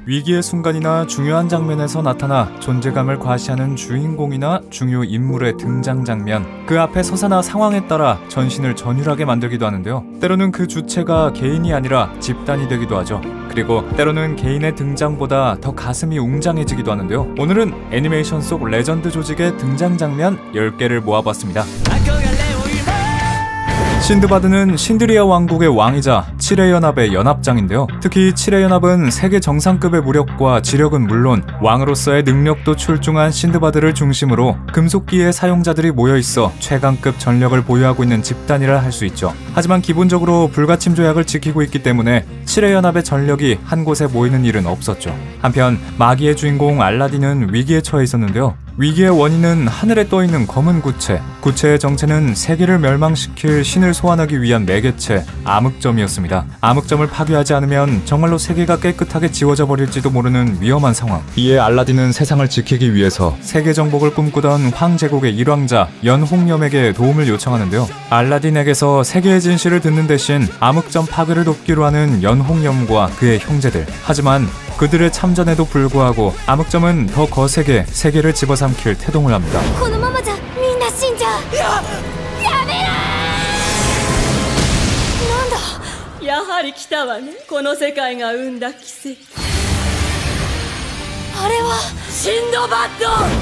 위기의 순간이나 중요한 장면에서 나타나 존재감을 과시하는 주인공이나 중요 인물의 등장 장면, 그 앞에 서사나 상황에 따라 전신을 전율하게 만들기도 하는데요. 때로는 그 주체가 개인이 아니라 집단이 되기도 하죠. 그리고 때로는 개인의 등장보다 더 가슴이 웅장해지기도 하는데요. 오늘은 애니메이션 속 레전드 조직의 등장 장면 10개를 모아봤습니다. 신드바드는 신드리아 왕국의 왕이자 7회 연합의 연합장인데요. 특히 7회 연합은 세계 정상급의 무력과 지력은 물론 왕으로서의 능력도 출중한 신드바드를 중심으로 금속기의 사용자들이 모여있어 최강급 전력을 보유하고 있는 집단이라 할 수 있죠. 하지만 기본적으로 불가침 조약을 지키고 있기 때문에 7회 연합의 전력이 한 곳에 모이는 일은 없었죠. 한편 마기의 주인공 알라딘은 위기에 처해 있었는데요. 위기의 원인은 하늘에 떠있는 검은 구체, 구체의 정체는 세계를 멸망시킬 신을 소환하기 위한 매개체 암흑점이었습니다. 암흑점을 파괴하지 않으면 정말로 세계가 깨끗하게 지워져 버릴지도 모르는 위험한 상황. 이에 알라딘은 세상을 지키기 위해서 세계 정복을 꿈꾸던 황제국의 일왕자 연홍염에게 도움을 요청하는데요. 알라딘에게서 세계의 진실을 듣는 대신 암흑점 파괴를 돕기로 하는 연홍염과 그의 형제들. 하지만 그들의 참전에도 불구하고 암흑점은 더 거세게 세계를 집어삼킬 태동을 합니다.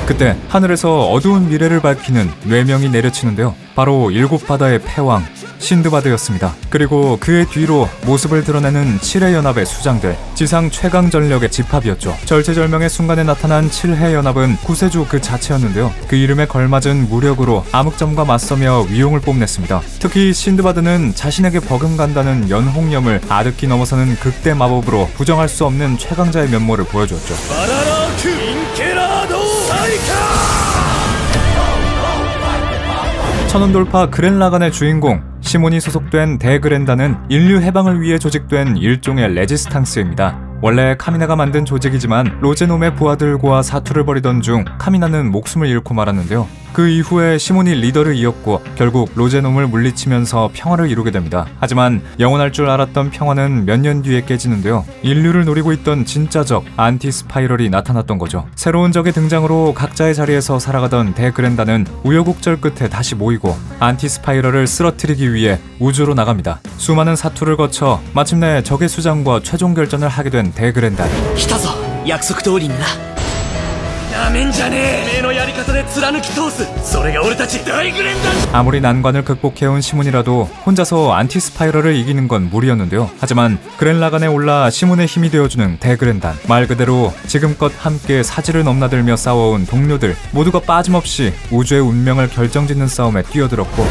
그때 하늘에서 어두운 미래를 밝히는 뇌명이 내려치는데요. 바로 7바다의 패왕 신드바드였습니다. 그리고 그의 뒤로 모습을 드러내는 7회 연합의 수장들, 지상 최강 전력의 집합이었죠. 절체절명의 순간에 나타난 7회 연합은 구세주 그 자체였는데요. 그 이름에 걸맞은 무력으로 암흑점과 맞서며 위용을 뽐냈습니다. 특히 신드바드는 자신에게 버금간다는 연홍염을 아득히 넘어서는 극대 마법으로 부정할 수 없는 최강자의 면모를 보여주었죠. 천원돌파 그랜라간의 주인공 시몬이 소속된 대그랜단은 인류 해방을 위해 조직된 일종의 레지스탕스입니다. 원래 카미나가 만든 조직이지만 로제놈의 부하들과 사투를 벌이던 중 카미나는 목숨을 잃고 말았는데요. 그 이후에 시몬이 리더를 이었고 결국 로제놈을 물리치면서 평화를 이루게 됩니다. 하지만 영원할 줄 알았던 평화는 몇 년 뒤에 깨지는데요. 인류를 노리고 있던 진짜 적 안티스파이럴이 나타났던 거죠. 새로운 적의 등장으로 각자의 자리에서 살아가던 대그랜다는 우여곡절 끝에 다시 모이고 안티스파이럴을 쓰러뜨리기 위해 우주로 나갑니다. 수많은 사투를 거쳐 마침내 적의 수장과 최종 결전을 하게 된 대그랜단. 아무리 난관을 극복해온 시몬이라도 혼자서 안티스파이럴을 이기는 건 무리였는데요. 하지만 그랜라간에 올라 시몬의 힘이 되어주는 대그랜단, 말 그대로 지금껏 함께 사지를 넘나들며 싸워온 동료들 모두가 빠짐없이 우주의 운명을 결정짓는 싸움에 뛰어들었고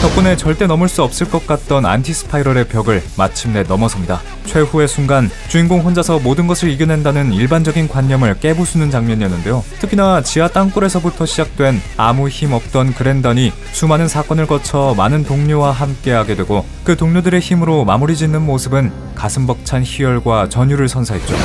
덕분에 절대 넘을 수 없을 것 같던 안티스파이럴의 벽을 마침내 넘어섭니다. 최후의 순간 주인공 혼자서 모든 것을 이겨낸다는 일반적인 관념을 깨부수는 장면이었는데요. 특히나 지하 땅굴에서부터 시작된 아무 힘 없던 그랜단이 수많은 사건을 거쳐 많은 동료와 함께하게 되고 그 동료들의 힘으로 마무리 짓는 모습은 가슴 벅찬 희열과 전율을 선사했죠.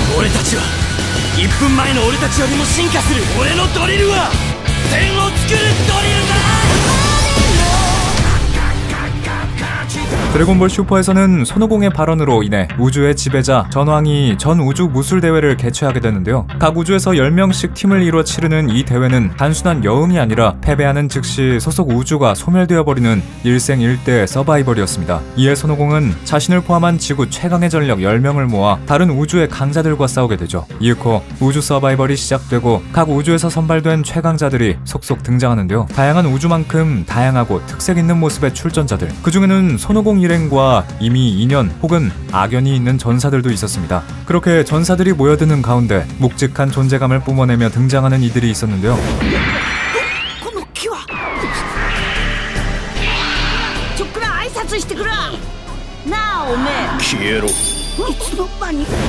드래곤볼 슈퍼에서는 손오공의 발언으로 인해 우주의 지배자 전왕이 전 우주 무술 대회를 개최하게 되는데요. 각 우주에서 10명씩 팀을 이루어 치르는 이 대회는 단순한 여흥이 아니라 패배하는 즉시 소속 우주가 소멸되어 버리는 일생일대 서바이벌이었습니다. 이에 손오공은 자신을 포함한 지구 최강의 전력 10명을 모아 다른 우주의 강자들과 싸우게 되죠. 이윽고 우주 서바이벌이 시작되고 각 우주에서 선발된 최강자들이 속속 등장하는데요. 다양한 우주만큼 다양하고 특색 있는 모습의 출전자들, 그 중에는 손오공 일행과 이미 인연 혹은 악연이 있는 전사들도 있었습니다. 그렇게 전사들이 모여드는 가운데 묵직한 존재감을 뿜어내며 등장하는 이들이 있었는데요.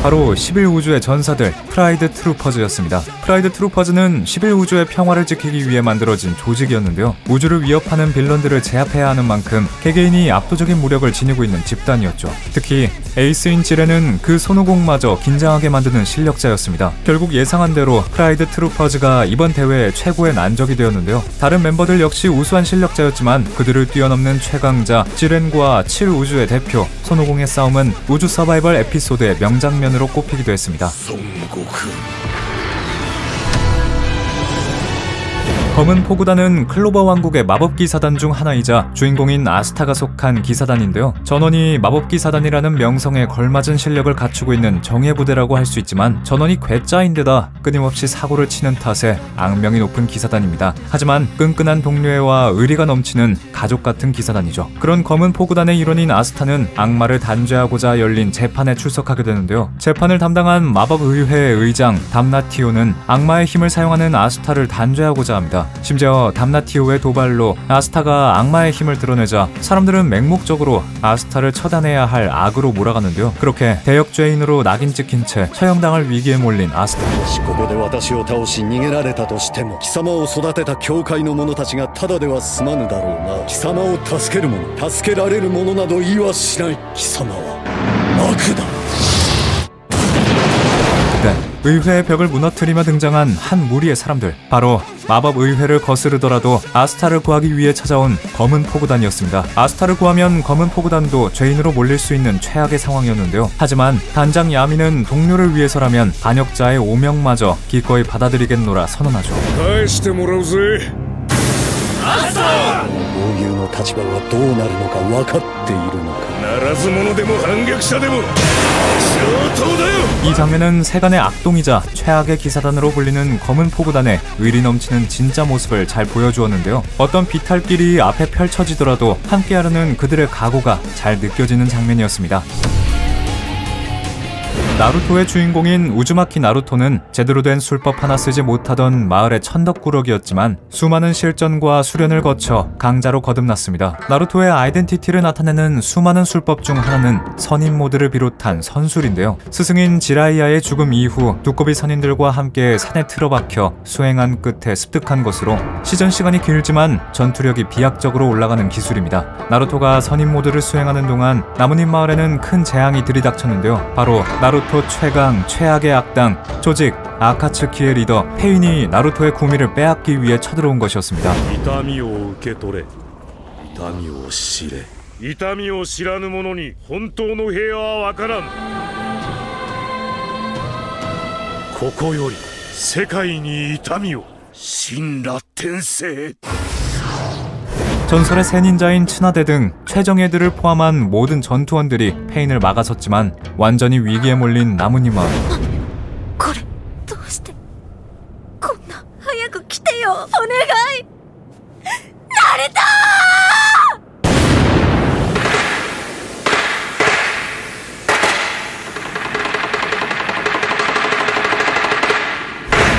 바로 11우주의 전사들 프라이드 트루퍼즈였습니다. 프라이드 트루퍼즈는 11우주의 평화를 지키기 위해 만들어진 조직이었는데요. 우주를 위협하는 빌런들을 제압해야 하는 만큼 개개인이 압도적인 무력을 지니고 있는 집단이었죠. 특히 에이스인 지레는 그 손오공마저 긴장하게 만드는 실력자였습니다. 결국 예상한 대로 프라이드 트루퍼즈가 이번 대회의 최고의 난적이 되었는데요. 다른 멤버들 역시 우수한 실력자였지만 그들을 뛰어넘는 최강자 지렌과 7우주의 대표 손오공의 싸움은 우주 서바이벌 에피소드의 명장면으로 꼽히기도 했습니다. 검은 포구단은 클로버 왕국의 마법기사단 중 하나이자 주인공인 아스타가 속한 기사단인데요. 전원이 마법기사단이라는 명성에 걸맞은 실력을 갖추고 있는 정예부대라고 할 수 있지만 전원이 괴짜인데다 끊임없이 사고를 치는 탓에 악명이 높은 기사단입니다. 하지만 끈끈한 동료애와 의리가 넘치는 가족 같은 기사단이죠. 그런 검은 포구단의 일원인 아스타는 악마를 단죄하고자 열린 재판에 출석하게 되는데요. 재판을 담당한 마법의회의 의장 담나티오는 악마의 힘을 사용하는 아스타를 단죄하고자 합니다. 심지어 담나티오의 도발로 아스타가 악마의 힘을 드러내자 사람들은 맹목적으로 아스타를 처단해야 할 악으로 몰아가는데요. 그렇게 대역죄인으로 낙인 찍힌 채 처형당할 위기에 몰린 아스타. ここで私を倒し逃げられたとしても貴様を育てた教会の者たちがただでは済まぬだろうな。貴様を助ける者、助けられる者など言わしない。貴様は悪だ。 그때 의회의 벽을 무너뜨리며 등장한 한 무리의 사람들, 바로 마법의회를 거스르더라도 아스타를 구하기 위해 찾아온 검은 포구단이었습니다. 아스타를 구하면 검은 포구단도 죄인으로 몰릴 수 있는 최악의 상황이었는데요. 하지만 단장 야미는 동료를 위해서라면 반역자의 오명마저 기꺼이 받아들이겠노라 선언하죠. 豪遊の立場はどうなるのか分かっているのか。ならず者でも反逆者でも上等だよ。 이 장면은 세간의 악동이자 최악의 기사단으로 불리는 검은 포구단의 의리 넘치는 진짜 모습을 잘 보여주었는데요. 어떤 비탈길이 앞에 펼쳐지더라도 함께하려는 그들의 각오가 잘 느껴지는 장면이었습니다. 나루토의 주인공인 우즈마키 나루토는 제대로 된 술법 하나 쓰지 못하던 마을의 천덕꾸러기였지만 수많은 실전과 수련을 거쳐 강자로 거듭났습니다. 나루토의 아이덴티티를 나타내는 수많은 술법 중 하나는 선인 모드를 비롯한 선술인데요. 스승인 지라이아의 죽음 이후 두꺼비 선인들과 함께 산에 틀어박혀 수행한 끝에 습득한 것으로 시전 시간이 길지만 전투력이 비약적으로 올라가는 기술입니다. 나루토가 선인 모드를 수행하는 동안 나무님 마을에는 큰 재앙이 들이닥쳤는데요. 바로 나루토 최강, 최악의 악당, 조직 아카츠키의 리더 페인이 나루토의 구미를 빼앗기 위해 쳐들어온 것이었습니다. 痛みを受け取れ、痛みを知れ。痛みを知らぬ者に本当の平和は分からん。ここより世界に痛みを。神羅転生。 전설의 새 닌자인 츠나데 등 최정예들을 포함한 모든 전투원들이 페인을 막아섰지만 완전히 위기에 몰린 나무님 마을. これどうしてこんな早く来てよお願いナルト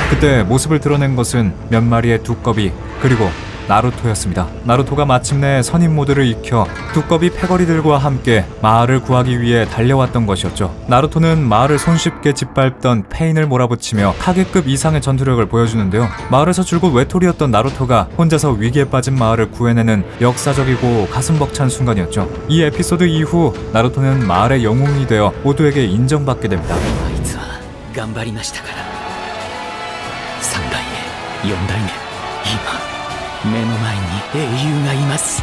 그때 모습을 드러낸 것은 몇 마리의 두꺼비 그리고 나루토였습니다. 나루토가 마침내 선임 모드를 익혀 두꺼비 패거리들과 함께 마을을 구하기 위해 달려왔던 것이었죠. 나루토는 마을을 손쉽게 짓밟던 페인을 몰아붙이며 타겟급 이상의 전투력을 보여주는데요. 마을에서 줄곧 외톨이였던 나루토가 혼자서 위기에 빠진 마을을 구해내는 역사적이고 가슴 벅찬 순간이었죠. 이 에피소드 이후 나루토는 마을의 영웅이 되어 모두에게 인정받게 됩니다. 頑張りましたから3代目4代目今目の前に英雄がいます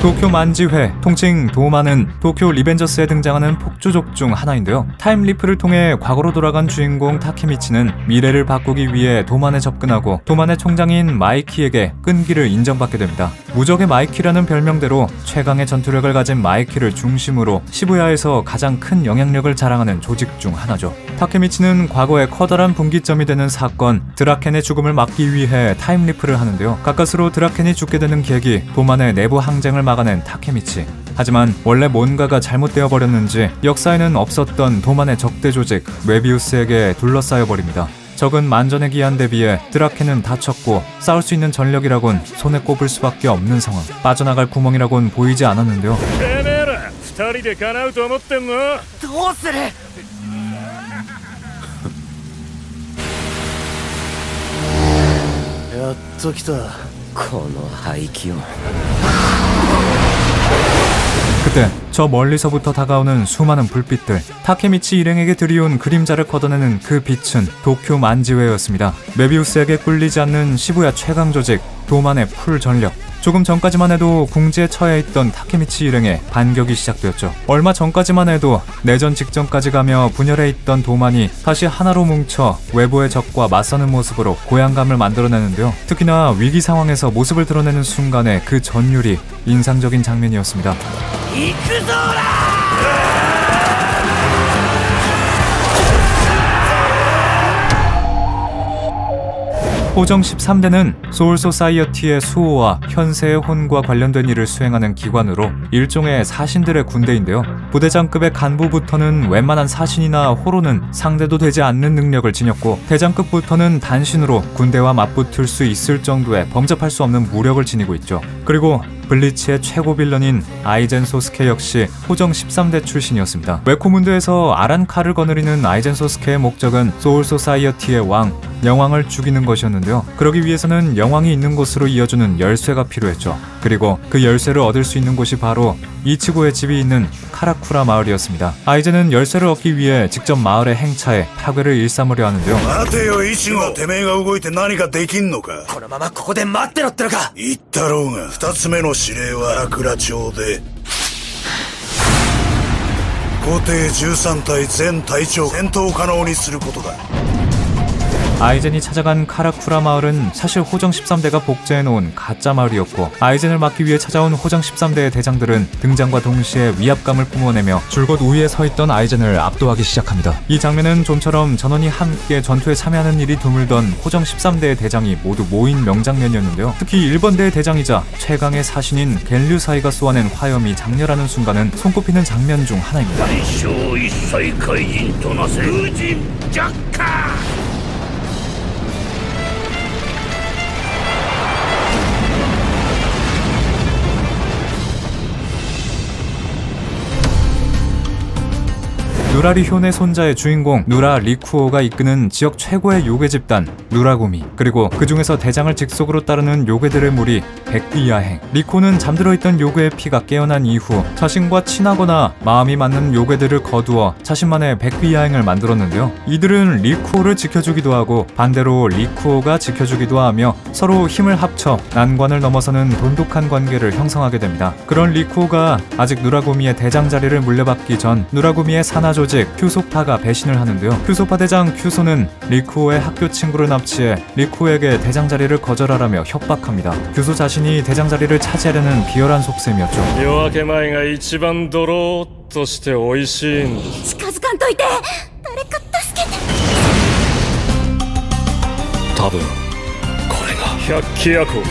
도쿄 만지회, 통칭 도마는 도쿄 리벤저스에 등장하는 폭주족 중 하나인데요. 타임리프를 통해 과거로 돌아간 주인공 타케미치는 미래를 바꾸기 위해 도만에 접근하고 도만의 총장인 마이키에게 끈기를 인정받게 됩니다. 무적의 마이키라는 별명대로 최강의 전투력을 가진 마이키를 중심으로 시부야에서 가장 큰 영향력을 자랑하는 조직 중 하나죠. 타케미치는 과거에 커다란 분기점이 되는 사건 드라켄의 죽음을 막기 위해 타임리프를 하는데요. 가까스로 드라켄이 죽게 되는 계기, 도만의 내부 항쟁을 막아낸 타케미치. 하지만 원래 뭔가가 잘못되어 버렸는지 역사에는 없었던 도만의 적대 조직 웨비우스에게 둘러싸여 버립니다. 적은 만전의 기한에 비해 드라켄은 다쳤고 싸울 수 있는 전력이라곤 손에 꼽을 수밖에 없는 상황. 빠져나갈 구멍이라곤 보이지 않았는데요. 2二人で叶うと思ってんの？どうする？やっと来た。この排気音。 그때 저 멀리서부터 다가오는 수많은 불빛들, 타케미치 일행에게 들이온 그림자를 걷어내는 그 빛은 도쿄 만지웨였습니다. 메비우스에게 꿀리지 않는 시부야 최강 조직 도만의 풀 전력. 조금 전까지만 해도 궁지에 처해 있던 타케미치 일행의 반격이 시작되었죠. 얼마 전까지만 해도 내전 직전까지 가며 분열해 있던 도만이 다시 하나로 뭉쳐 외부의 적과 맞서는 모습으로 고향감을 만들어내는데요. 특히나 위기 상황에서 모습을 드러내는 순간의 그 전율이 인상적인 장면이었습니다. 호정 13대는 소울소사이어티의 수호와 현세의 혼과 관련된 일을 수행하는 기관으로 일종의 사신들의 군대인데요. 부대장급의 간부부터는 웬만한 사신이나 호로는 상대도 되지 않는 능력을 지녔고, 대장급부터는 단신으로 군대와 맞붙을 수 있을 정도의 범접할 수 없는 무력을 지니고 있죠. 그리고 블리치의 최고 빌런인 아이젠 소스케 역시 호정 13대 출신이었습니다. 웨코문드에서 아란칼을 거느리는 아이젠 소스케의 목적은 소울소사이어티의 왕, 영왕을 죽이는 것이었는데요. 그러기 위해서는 영왕이 있는 곳으로 이어주는 열쇠가 필요했죠. 그리고 그 열쇠를 얻을 수 있는 곳이 바로 이치고의 집이 있는 카라쿠라 마을이었습니다. 아이젠은 열쇠를 얻기 위해 직접 마을의 행차에 파괴를 일삼으려 하는데요. 待てよ、イチゴ。てめえが動いて何かできんのか。このままここで待ってろってのか。言ったろうが、二つ目の指令は桜町で固定13体全隊長戦闘可能にすることだ。 아이젠이 찾아간 카라쿠라 마을은 사실 호정 13대가 복제해놓은 가짜 마을이었고, 아이젠을 막기 위해 찾아온 호정 13대의 대장들은 등장과 동시에 위압감을 뿜어내며 줄곧 우위에 서있던 아이젠을 압도하기 시작합니다. 이 장면은 좀처럼 전원이 함께 전투에 참여하는 일이 드물던 호정 13대의 대장이 모두 모인 명장면이었는데요. 특히 1번대의 대장이자 최강의 사신인 겐류사이가 쏘아낸 화염이 장렬하는 순간은 손꼽히는 장면 중 하나입니다. 누라리 효네 손자의 주인공 누라 리쿠오가 이끄는 지역 최고의 요괴 집단 누라고미, 그리고 그 중에서 대장을 직속으로 따르는 요괴들의 무리 백귀야행. 리쿠오는 잠들어 있던 요괴의 피가 깨어난 이후 자신과 친하거나 마음이 맞는 요괴들을 거두어 자신만의 백귀야행을 만들었는데요. 이들은 리쿠오를 지켜주기도 하고 반대로 리쿠오가 지켜주기도 하며 서로 힘을 합쳐 난관을 넘어서는 돈독한 관계를 형성하게 됩니다. 그런 리쿠오가 아직 누라고미의 대장 자리를 물려받기 전 누라고미의 산하 조직 큐소파가 배신을 하는데요. 큐소파 대장 큐소는 리쿠오의 학교 친구를 납치해 리쿠오에게 대장 자리를 거절하라며 협박합니다. 큐소 자신이 대장 자리를 차지하려는 비열한 속셈이었죠. 夜明け前が一番ドローっとして美味しいんだ。近づかんといて。誰か助けて。多分これが百鬼夜行。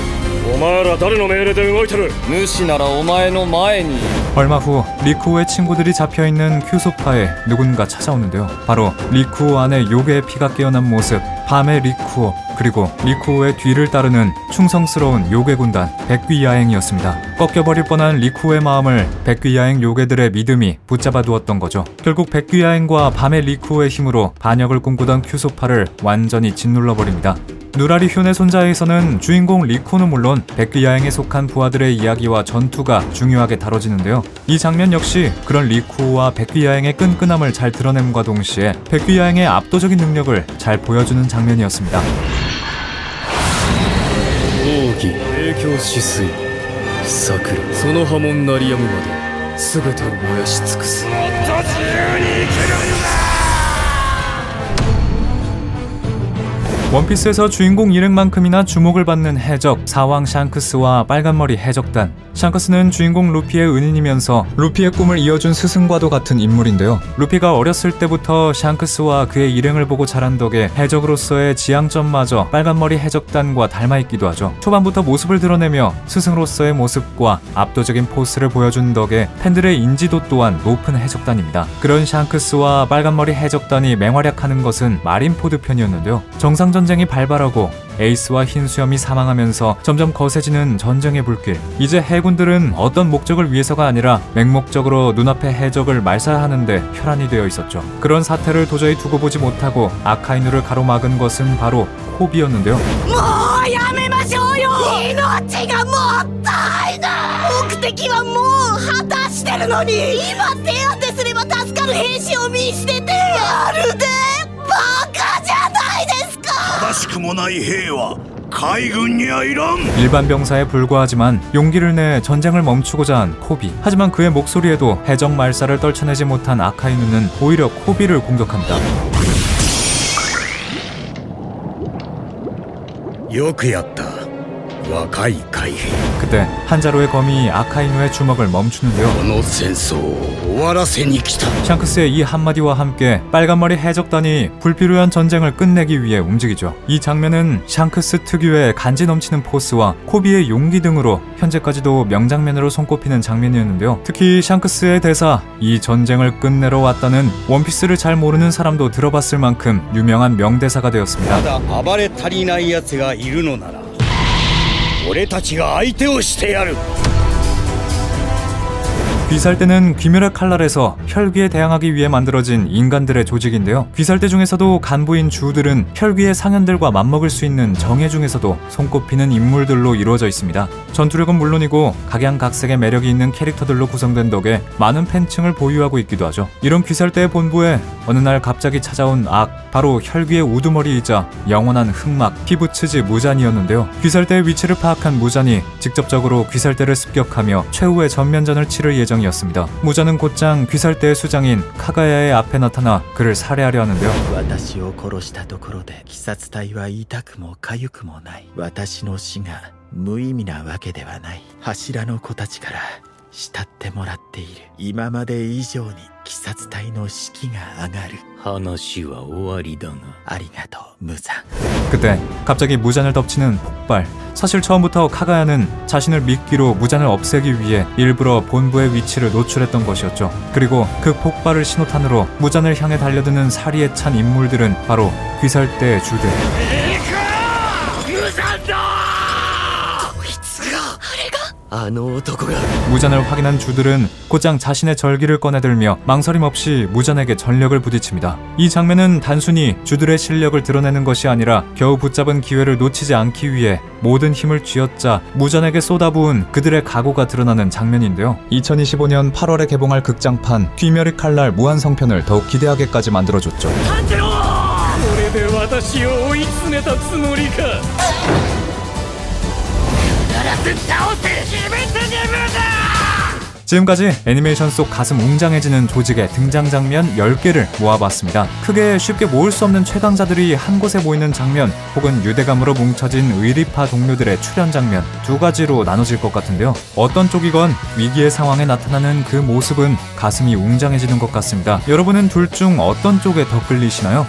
お前ら誰の命令で動いてる？主ならお前の前に。 얼마 후 리쿠오의 친구들이 잡혀있는 큐소파에 누군가 찾아오는데요. 바로 리쿠오 안에 요괴의 피가 깨어난 모습, 밤의 리쿠오, 그리고 리쿠오의 뒤를 따르는 충성스러운 요괴 군단 백귀야행이었습니다. 꺾여버릴 뻔한 리쿠오의 마음을 백귀야행 요괴들의 믿음이 붙잡아 두었던 거죠. 결국 백귀야행과 밤의 리쿠오의 힘으로 반역을 꿈꾸던 큐소파를 완전히 짓눌러버립니다. 누라리 휴네 손자에서는 주인공 리쿠오는 물론 백귀야행에 속한 부하들의 이야기와 전투가 중요하게 다뤄지는데요. 이 장면 역시 그런 리쿠오와 백귀야행의 끈끈함을 잘 드러냄과 동시에 백귀야행의 압도적인 능력을 잘 보여주는 장면이었습니다. 奥義影響止水桜その波紋鳴り止むまで全てを燃やし尽くす。もっと自由に生きるんだ。 원피스에서 주인공 일행만큼이나 주목을 받는 해적 사왕 샹크스와 빨간머리 해적단. 샹크스는 주인공 루피의 은인이면서 루피의 꿈을 이어준 스승과도 같은 인물인데요. 루피가 어렸을 때부터 샹크스와 그의 일행을 보고 자란 덕에 해적으로서의 지향점마저 빨간머리 해적단과 닮아있기도 하죠. 초반부터 모습을 드러내며 스승으로서의 모습과 압도적인 포스를 보여준 덕에 팬들의 인지도 또한 높은 해적단입니다. 그런 샹크스와 빨간머리 해적단이 맹활약하는 것은 마린포드 편이었는데요. 정상전 전쟁이 발발하고 에이스와 흰수염이 사망하면서 점점 거세지는 전쟁의 불길. 이제 해군들은 어떤 목적을 위해서가 아니라 맹목적으로 눈앞의 해적을 말살하는데 혈안이 되어 있었죠. 그런 사태를 도저히 두고 보지 못하고 아카이누를 가로막은 것은 바로 코비였는데요. もうやめましょうよ。命がもったいない。目的はもう果たしてるのに、今手当てすれば助かる兵士を見捨てて、まるでバカじゃないですか。正しくもない兵は海軍にはいらん。 일반 병사에 불과하지만 용기를 내 전쟁을 멈추고자 한 코비. 하지만 그의 목소리에도 해적 말살을 떨쳐내지 못한 아카이누는 오히려 코비를 공격합니다. よくやった若い海兵 그때 한자로의 검이 아카이누의 주먹을 멈추는데요. この戦争を終わらせに来た 샹크스의 이 한마디와 함께 빨간머리 해적단이 불필요한 전쟁을 끝내기 위해 움직이죠. 이 장면은 샹크스 특유의 간지 넘치는 포스와 코비의 용기 등으로 현재까지도 명장면으로 손꼽히는 장면이었는데요. 특히 샹크스의 대사 "이 전쟁을 끝내러 왔다는 원피스를 잘 모르는 사람도 들어봤을 만큼 유명한 명대사가 되었습니다. まだ暴れ足りない奴がいるのなら俺たちが相手をしてやる 귀살대는 귀멸의 칼날에서 혈귀에 대항하기 위해 만들어진 인간들의 조직인데요. 귀살대 중에서도 간부인 주들은 혈귀의 상현들과 맞먹을 수 있는 정예 중에서도 손꼽히는 인물들로 이루어져 있습니다. 전투력은 물론이고 각양각색의 매력이 있는 캐릭터들로 구성된 덕에 많은 팬층을 보유하고 있기도 하죠. 이런 귀살대의 본부에 어느 날 갑자기 찾아온 악, 바로 혈귀의 우두머리이자 영원한 흑막 피부츠지 무잔이었는데요. 귀살대의 위치를 파악한 무잔이 직접적으로 귀살대를 습격하며 최후의 전면전을 치를 예정이었습니다. 무자는 곧장 귀살대의 수장인 카가야의 앞에 나타나 그를 살해하려 하는데요. 私を殺したところで鬼殺隊は痛くも痒くもない。私の死が無意味なわけではない。柱の子たちから慕ってもらっている。今まで以上に鬼殺隊の士気が上がる。話は終わりだが。ありがとう、無惨。 그때 갑자기 무잔을 덮치는 폭발. 사실 처음부터 카가야는 자신을 미끼로 무잔을 없애기 위해 일부러 본부의 위치를 노출했던 것이었죠. 그리고 그 폭발을 신호탄으로 무잔을 향해 달려드는 사리에 찬 인물들은 바로 귀살대의 주들. 무잔을 확인한 주들은 곧장 자신의 절기를 꺼내들며 망설임 없이 무잔에게 전력을 부딪힙니다. 이 장면은 단순히 주들의 실력을 드러내는 것이 아니라 겨우 붙잡은 기회를 놓치지 않기 위해 모든 힘을 쥐어짜 무잔에게 쏟아부은 그들의 각오가 드러나는 장면인데요. 2025년 8월에 개봉할 극장판 귀멸의 칼날 무한성편을 더욱 기대하게까지 만들어줬죠. これで私を追い詰めたつもりか。 지금까지 애니메이션 속 가슴 웅장해지는 조직의 등장 장면 10개를 모아봤습니다. 크게 쉽게 모을 수 없는 최강자들이 한 곳에 모이는 장면, 혹은 유대감으로 뭉쳐진 의리파 동료들의 출연 장면, 두 가지로 나눠질 것 같은데요. 어떤 쪽이건 위기의 상황에 나타나는 그 모습은 가슴이 웅장해지는 것 같습니다. 여러분은 둘 중 어떤 쪽에 더 끌리시나요?